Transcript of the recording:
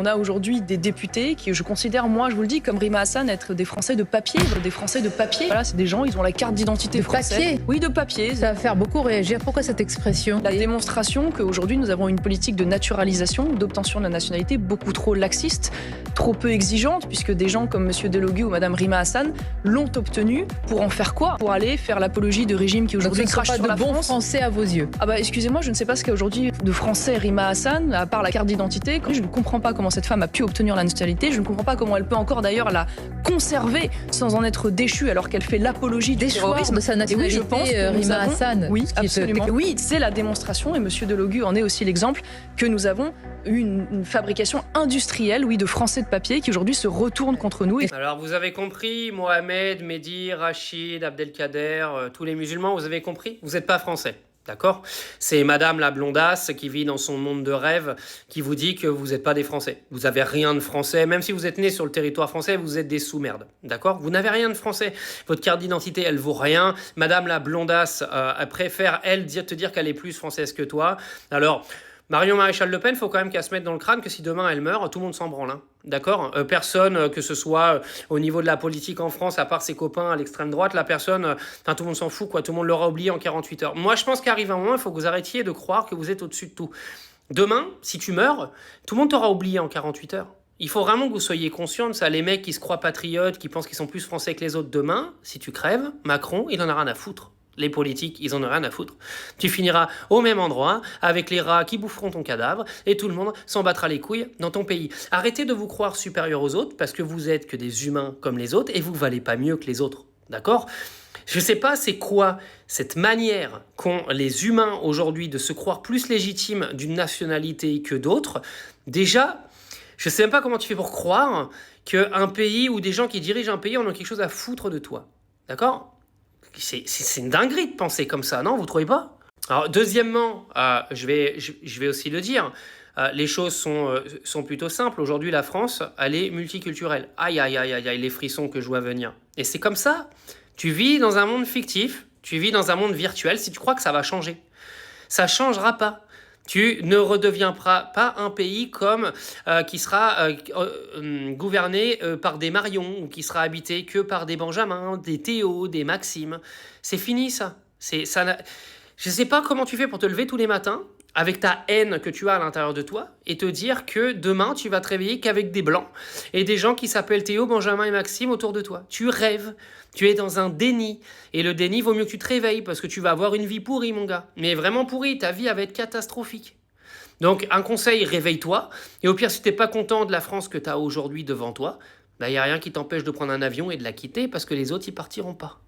On a aujourd'hui des députés qui, je considère, moi, je vous le dis, comme Rima Hassan, être des Français de papier, des Français de papier. Voilà, c'est des gens, ils ont la carte d'identité française. Papier. Oui, de papier. Ça va faire beaucoup réagir. Pourquoi cette expression? La démonstration qu'aujourd'hui, nous avons une politique de naturalisation, d'obtention de la nationalité beaucoup trop laxiste, trop peu exigeante, puisque des gens comme M. Delogu ou Mme Rima Hassan l'ont obtenue. Pour en faire quoi? Pour aller faire l'apologie de régimes qui aujourd'hui crachent sur la France. Donc ce ne sont pas de bons Français à vos yeux? Ah bah excusez-moi, je ne sais pas ce qu'a aujourd'hui de français Rima Hassan, à part la carte d'identité. Je ne comprends pas comment cette femme a pu obtenir la nationalité. Je ne comprends pas comment elle peut encore d'ailleurs la conserver sans en être déchue alors qu'elle fait l'apologie du terrorisme de sa nationalité. Et oui, je pense que Rima Hassan. Oui, absolument. Oui, c'est la démonstration, et M. Delogu en est aussi l'exemple, que nous avons eu une fabrication industrielle, oui, de Français de papier qui aujourd'hui se retournent contre nous. Alors vous avez compris, Mohamed, Mehdi, Rachid, Abdelkader, tous les musulmans, vous avez compris? Vous n'êtes pas français. D'accord? C'est Madame la blondasse qui vit dans son monde de rêve qui vous dit que vous n'êtes pas des Français. Vous n'avez rien de français. Même si vous êtes né sur le territoire français, vous êtes des sous-merdes. D'accord? Vous n'avez rien de français. Votre carte d'identité, elle vaut rien. Madame la blondasse, elle préfère, elle, te dire qu'elle est plus française que toi. Alors, Marion Maréchal Le Pen, il faut quand même qu'elle se mette dans le crâne que si demain elle meurt, tout le monde s'en branle. Hein. D'accord? Personne, que ce soit au niveau de la politique en France, à part ses copains à l'extrême droite, la personne, tout le monde s'en fout, quoi. Tout le monde l'aura oublié en 48 heures. Moi, je pense qu'arrive un moment, il faut que vous arrêtiez de croire que vous êtes au-dessus de tout. Demain, si tu meurs, tout le monde t'aura oublié en 48 heures. Il faut vraiment que vous soyez conscient de ça. Les mecs qui se croient patriotes, qui pensent qu'ils sont plus français que les autres, demain, si tu crèves, Macron, il en a rien à foutre. Les politiques, ils en ont rien à foutre. Tu finiras au même endroit, avec les rats qui boufferont ton cadavre, et tout le monde s'en battra les couilles dans ton pays. Arrêtez de vous croire supérieur aux autres, parce que vous êtes que des humains comme les autres, et vous valez pas mieux que les autres. D'accord? Je sais pas c'est quoi cette manière qu'ont les humains aujourd'hui de se croire plus légitimes d'une nationalité que d'autres. Déjà, je sais même pas comment tu fais pour croire qu'un pays ou des gens qui dirigent un pays en ont quelque chose à foutre de toi. D'accord? C'est une dinguerie de penser comme ça, non? Vous trouvez pas? Alors, deuxièmement, je vais aussi le dire, les choses sont plutôt simples. Aujourd'hui, la France, elle est multiculturelle. Aïe, aïe, aïe, aïe, aïe, les frissons que je vois venir. Et c'est comme ça. Tu vis dans un monde fictif, tu vis dans un monde virtuel si tu crois que ça va changer. Ça changera pas. Tu ne redeviendras pas un pays comme qui sera gouverné par des Marion ou qui sera habité que par des Benjamin, des Théo, des Maxime. C'est fini ça. Je ne sais pas comment tu fais pour te lever tous les matins avec ta haine que tu as à l'intérieur de toi et te dire que demain tu vas te réveiller qu'avec des blancs et des gens qui s'appellent Théo, Benjamin et Maxime autour de toi. Tu rêves. Tu es dans un déni. Et le déni, vaut mieux que tu te réveilles parce que tu vas avoir une vie pourrie, mon gars. Mais vraiment pourrie, ta vie va être catastrophique. Donc, un conseil, réveille-toi. Et au pire, si tu n'es pas content de la France que tu as aujourd'hui devant toi, il n'y a rien qui t'empêche de prendre un avion et de la quitter parce que les autres, ils partiront pas.